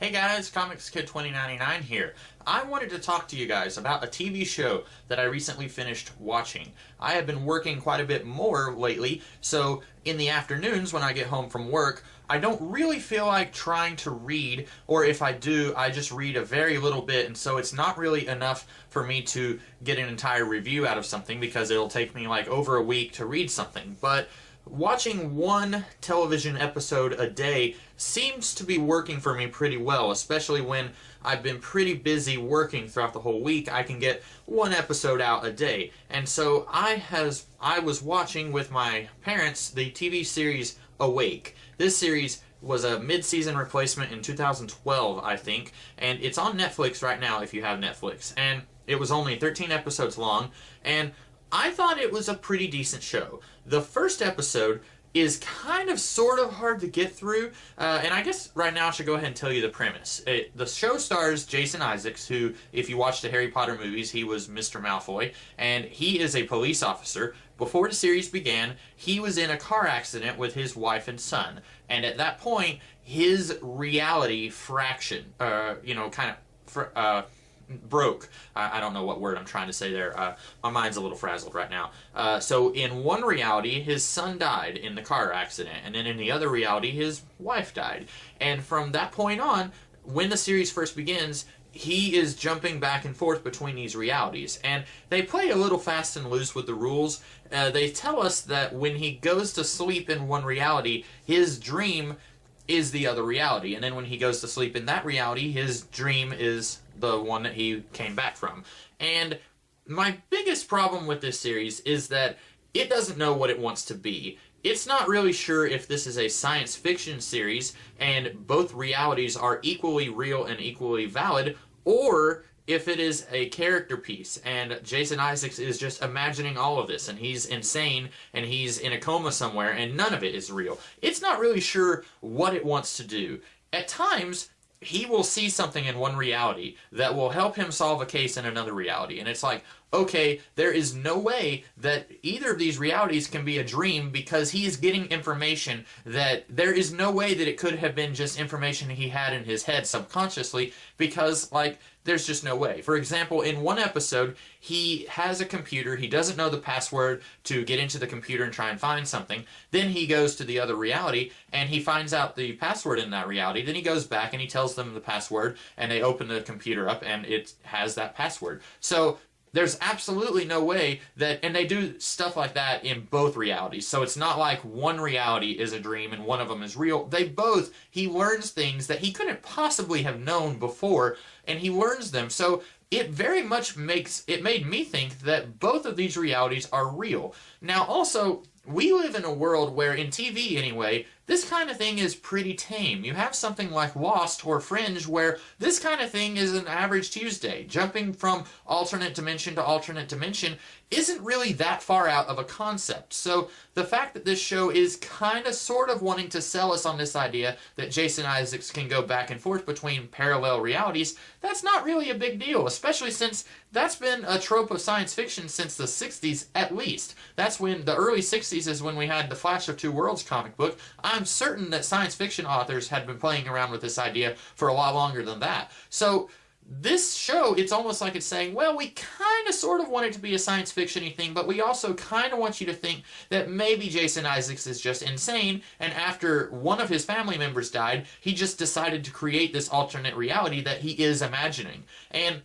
Hey guys, Comics Kid 2099 here. I wanted to talk to you guys about a TV show that I recently finished watching. I have been working quite a bit more lately, so in the afternoons when I get home from work, I don't really feel like trying to read, or if I do, I just read a very little bit, and so it's not really enough for me to get an entire review out of something because it'll take me like over a week to read something. But watching one television episode a day seems to be working for me pretty well, especially when I've been pretty busy working throughout the whole week. I can get one episode out a day. And so I was watching with my parents the TV series Awake. This series was a mid-season replacement in 2012, I think, and it's on Netflix right now if you have Netflix. And it was only 13 episodes long, and I thought it was a pretty decent show. The first episode is kind of sort of hard to get through, and I guess right now I should go ahead and tell you the premise. The show stars Jason Isaacs, who, if you watch the Harry Potter movies, he was Mr. Malfoy, and he is a police officer. Before the series began, he was in a car accident with his wife and son, and at that point, his reality broke. I don't know what word I'm trying to say there. My mind's a little frazzled right now. So in one reality, his son died in the car accident, and then in the other reality, his wife died. And from that point on, when the series first begins, he is jumping back and forth between these realities. And they play a little fast and loose with the rules. They tell us that when he goes to sleep in one reality, his dream is the other reality. And then when he goes to sleep in that reality, his dream is the one that he came back from. And my biggest problem with this series is that it doesn't know what it wants to be. It's not really sure if this is a science fiction series and both realities are equally real and equally valid, or if it is a character piece and Jason Isaacs is just imagining all of this and he's insane and he's in a coma somewhere and none of it is real. It's not really sure what it wants to do. At times, he will see something in one reality that will help him solve a case in another reality. And it's like, okay, there is no way that either of these realities can be a dream because he is getting information that there is no way that it could have been just information he had in his head subconsciously because, like, there's just no way. For example, in one episode, he has a computer, he doesn't know the password to get into the computer and try and find something. Then he goes to the other reality and he finds out the password in that reality. Then he goes back and he tells them the password and they open the computer up and it has that password. So there's absolutely no way that, and they do stuff like that in both realities. So it's not like one reality is a dream and one of them is real. He learns things that he couldn't possibly have known before, and he learns them. So it very much made me think that both of these realities are real. Now also, we live in a world where, in TV anyway, this kind of thing is pretty tame. You have something like Lost or Fringe where this kind of thing is an average Tuesday. Jumping from alternate dimension to alternate dimension isn't really that far out of a concept. So the fact that this show is kind of sort of wanting to sell us on this idea that Jason Isaacs can go back and forth between parallel realities, that's not really a big deal, especially since that's been a trope of science fiction since the 60s at least. That's when the early 60s is when we had the Flash of Two Worlds comic book. I'm certain that science fiction authors had been playing around with this idea for a lot longer than that. So this show, it's almost like it's saying, well, we kind of sort of want it to be a science fiction-y thing, but we also kind of want you to think that maybe Jason Isaacs is just insane, and after one of his family members died, he just decided to create this alternate reality that he is imagining. And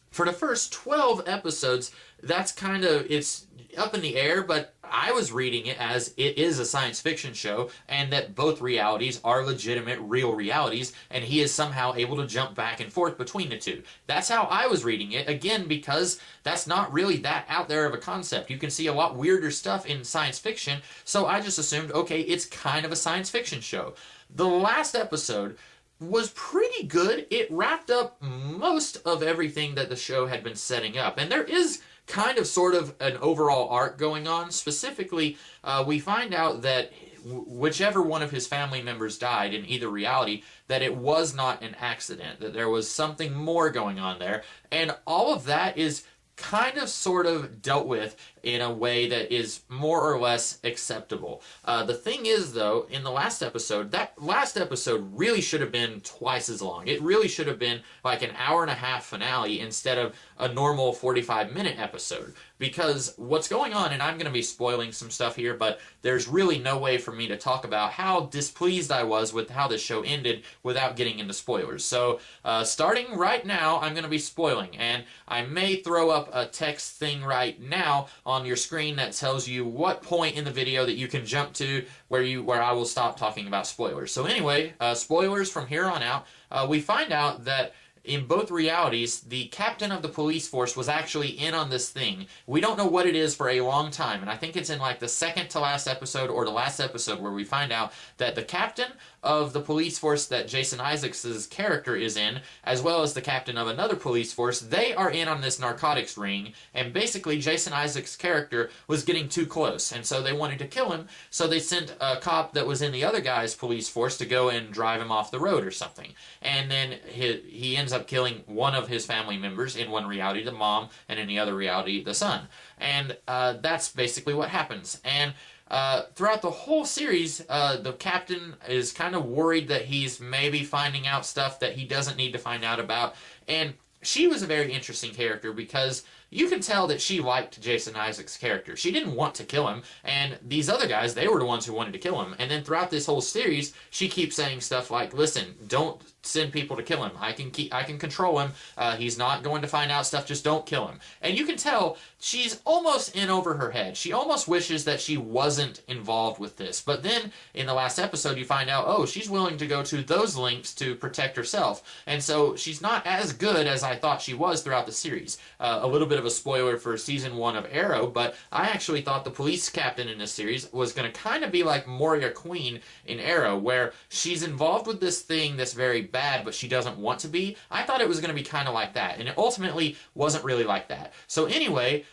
for the first 12 episodes, it's up in the air, but I was reading it as it is a science fiction show and that both realities are legitimate, real realities, and he is somehow able to jump back and forth between the two. That's how I was reading it, again, because that's not really that out there of a concept. You can see a lot weirder stuff in science fiction, so I just assumed, okay, it's kind of a science fiction show. The last episode was pretty good. It wrapped up most of everything that the show had been setting up, and there is kind of sort of an overall arc going on. Specifically, we find out that whichever one of his family members died in either reality, that it was not an accident, that there was something more going on there, and all of that is kind of sort of dealt with in a way that is more or less acceptable. The thing is, though, in the last episode, that last episode really should have been twice as long. It really should have been like an hour and a half finale instead of a normal 45-minute episode. Because what's going on, and I'm going to be spoiling some stuff here, but there's really no way for me to talk about how displeased I was with how this show ended without getting into spoilers. So, starting right now, I'm going to be spoiling, and I may throw up a text thing right now on your screen that tells you what point in the video that you can jump to where I will stop talking about spoilers. So anyway, spoilers from here on out. We find out that in both realities, the captain of the police force was actually in on this thing. We don't know what it is for a long time, and I think it's in like the second to last episode or the last episode where we find out that the captain of the police force that Jason Isaacs' character is in, as well as the captain of another police force, they are in on this narcotics ring, and basically Jason Isaacs' character was getting too close, and so they wanted to kill him, so they sent a cop that was in the other guy's police force to go and drive him off the road or something. And then he ends up killing one of his family members, in one reality the mom, and in the other reality the son. And that's basically what happens. And throughout the whole series, the captain is kind of worried that he's maybe finding out stuff that he doesn't need to find out about. And she was a very interesting character because you can tell that she liked Jason Isaacs' character. She didn't want to kill him, and these other guys, they were the ones who wanted to kill him. And then throughout this whole series, she keeps saying stuff like, listen, don't send people to kill him. I can control him. He's not going to find out stuff. Just don't kill him. And you can tell she's almost in over her head. She almost wishes that she wasn't involved with this. But then in the last episode, you find out, oh, she's willing to go to those lengths to protect herself. And so she's not as good as I thought she was throughout the series. A little bit of a spoiler for season 1 of Arrow, but I actually thought the police captain in this series was going to kind of be like Moria Queen in Arrow, where she's involved with this thing that's very bad, but she doesn't want to be. I thought it was going to be kind of like that, and it ultimately wasn't really like that. So anyway,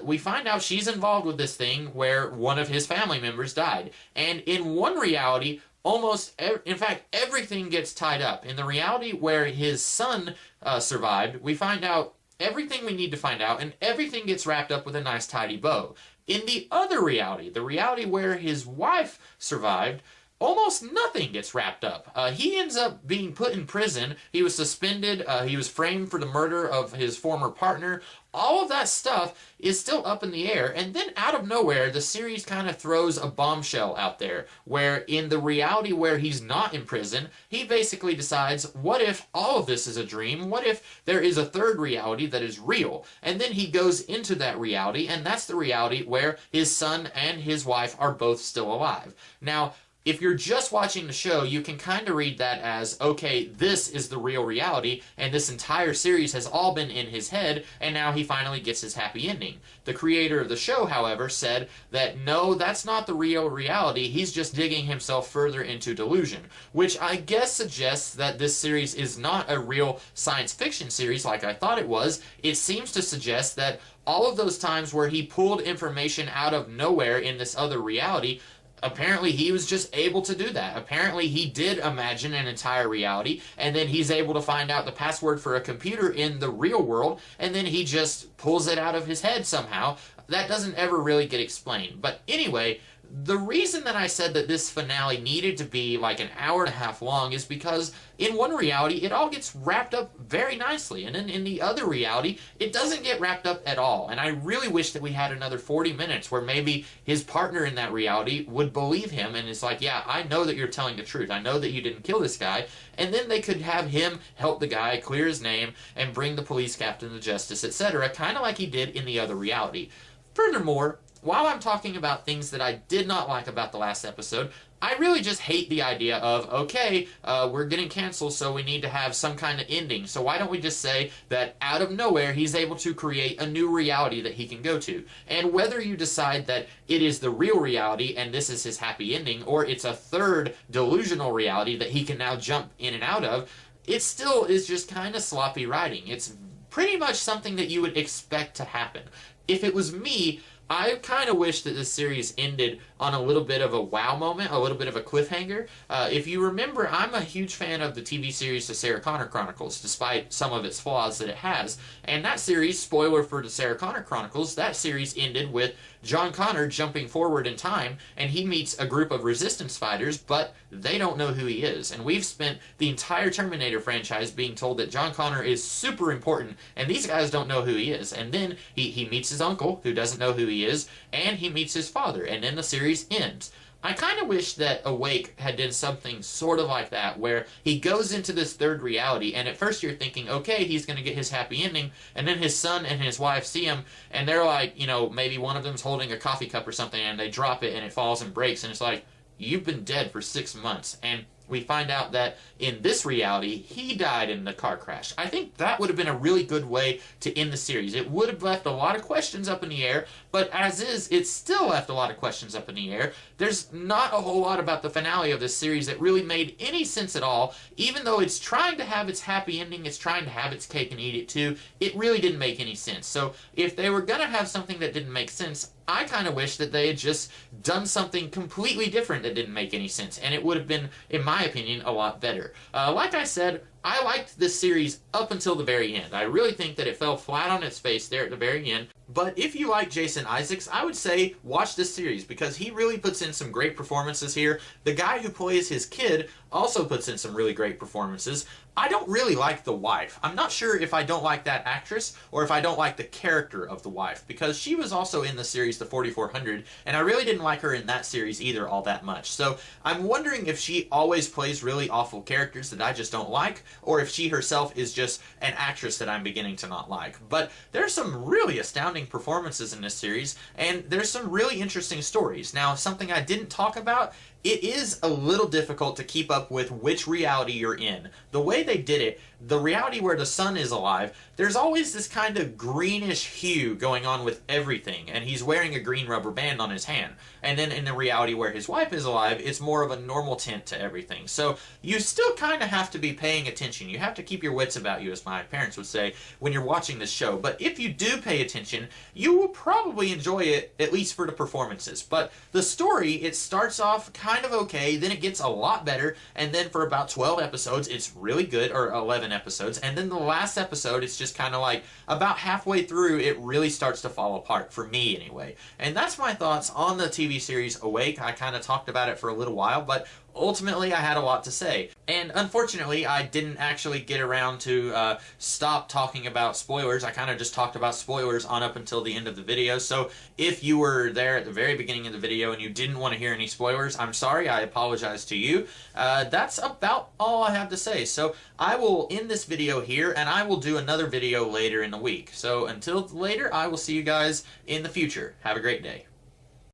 we find out she's involved with this thing where one of his family members died, and in one reality, in fact, everything gets tied up. In the reality where his son survived, we find out everything we need to find out, and everything gets wrapped up with a nice tidy bow. In the other reality, the reality where his wife survived, almost nothing gets wrapped up. He ends up being put in prison. He was suspended. He was framed for the murder of his former partner. All of that stuff is still up in the air. And then out of nowhere, the series kind of throws a bombshell out there where in the reality where he's not in prison, he basically decides, what if all of this is a dream? What if there is a third reality that is real? And then he goes into that reality, and that's the reality where his son and his wife are both still alive. Now, if you're just watching the show, you can kind of read that as, okay, this is the real reality, and this entire series has all been in his head, and now he finally gets his happy ending. The creator of the show, however, said that no, that's not the real reality, he's just digging himself further into delusion, which I guess suggests that this series is not a real science fiction series like I thought it was. It seems to suggest that all of those times where he pulled information out of nowhere in this other reality, apparently he was just able to do that. Apparently he did imagine an entire reality, and then he's able to find out the password for a computer in the real world, and then he just pulls it out of his head somehow. That doesn't ever really get explained. But anyway, the reason that I said that this finale needed to be like an hour and a half long is because in one reality, it all gets wrapped up very nicely. And then in the other reality, it doesn't get wrapped up at all. And I really wish that we had another 40 minutes where maybe his partner in that reality would believe him and it's like, yeah, I know that you're telling the truth. I know that you didn't kill this guy. And then they could have him help the guy clear his name and bring the police captain to justice, etc., kind of like he did in the other reality. Furthermore, while I'm talking about things that I did not like about the last episode, I really just hate the idea of, okay, we're getting canceled, so we need to have some kind of ending. So why don't we just say that out of nowhere, he's able to create a new reality that he can go to? And whether you decide that it is the real reality and this is his happy ending, or it's a third delusional reality that he can now jump in and out of, it still is just kind of sloppy writing. It's pretty much something that you would expect to happen. If it was me, I kind of wish that this series ended on a little bit of a wow moment, a little bit of a cliffhanger. If you remember, I'm a huge fan of the TV series The Sarah Connor Chronicles, despite some of its flaws that it has. And that series, spoiler for The Sarah Connor Chronicles, that series ended with John Connor jumping forward in time, and he meets a group of resistance fighters, but they don't know who he is. And we've spent the entire Terminator franchise being told that John Connor is super important, and these guys don't know who he is. And then he meets his uncle, who doesn't know who he is, and he meets his father, and then the series ends. I kind of wish that Awake had done something sort of like that, where he goes into this third reality, and at first you're thinking, okay, he's going to get his happy ending, and then his son and his wife see him, and they're like, you know, maybe one of them's holding a coffee cup or something, and they drop it, and it falls and breaks, and it's like, you've been dead for 6 months, and we find out that in this reality, he died in the car crash. I think that would have been a really good way to end the series. It would have left a lot of questions up in the air, but as is, it still left a lot of questions up in the air. There's not a whole lot about the finale of this series that really made any sense at all. Even though it's trying to have its happy ending, it's trying to have its cake and eat it too, it really didn't make any sense. So if they were going to have something that didn't make sense, I kind of wish that they had just done something completely different that didn't make any sense, and it would have been, in my opinion, a lot better. Like I said, I liked this series up until the very end. I really think that it fell flat on its face there at the very end. But if you like Jason Isaacs, I would say watch this series because he really puts in some great performances here. The guy who plays his kid also puts in some really great performances. I don't really like the wife. I'm not sure if I don't like that actress or if I don't like the character of the wife, because she was also in the series The 4400, and I really didn't like her in that series either all that much. So I'm wondering if she always plays really awful characters that I just don't like, or if she herself is just an actress that I'm beginning to not like. But there's some really astounding performances in this series, and there's some really interesting stories. Now, something I didn't talk about, it is a little difficult to keep up with which reality you're in. The way they did it, the reality where the sun is alive, there's always this kind of greenish hue going on with everything, and he's wearing a green rubber band on his hand. And then in the reality where his wife is alive, it's more of a normal tint to everything. So you still kind of have to be paying attention. You have to keep your wits about you, as my parents would say, when you're watching this show. But if you do pay attention, you will probably enjoy it, at least for the performances. But the story, it starts off kind of okay, then it gets a lot better, and then for about 12 episodes, it's really good, or 11 episodes, and then the last episode, it's just kind of like, about halfway through, it really starts to fall apart, for me anyway. And that's my thoughts on the TV series Awake. I kind of talked about it for a little while, but ultimately I had a lot to say. And unfortunately, I didn't actually get around to stop talking about spoilers. I kind of just talked about spoilers on up until the end of the video. So if you were there at the very beginning of the video and you didn't want to hear any spoilers, I'm sorry. I apologize to you. That's about all I have to say. So I will end this video here, and I will do another video later in the week. So until later, I will see you guys in the future. Have a great day.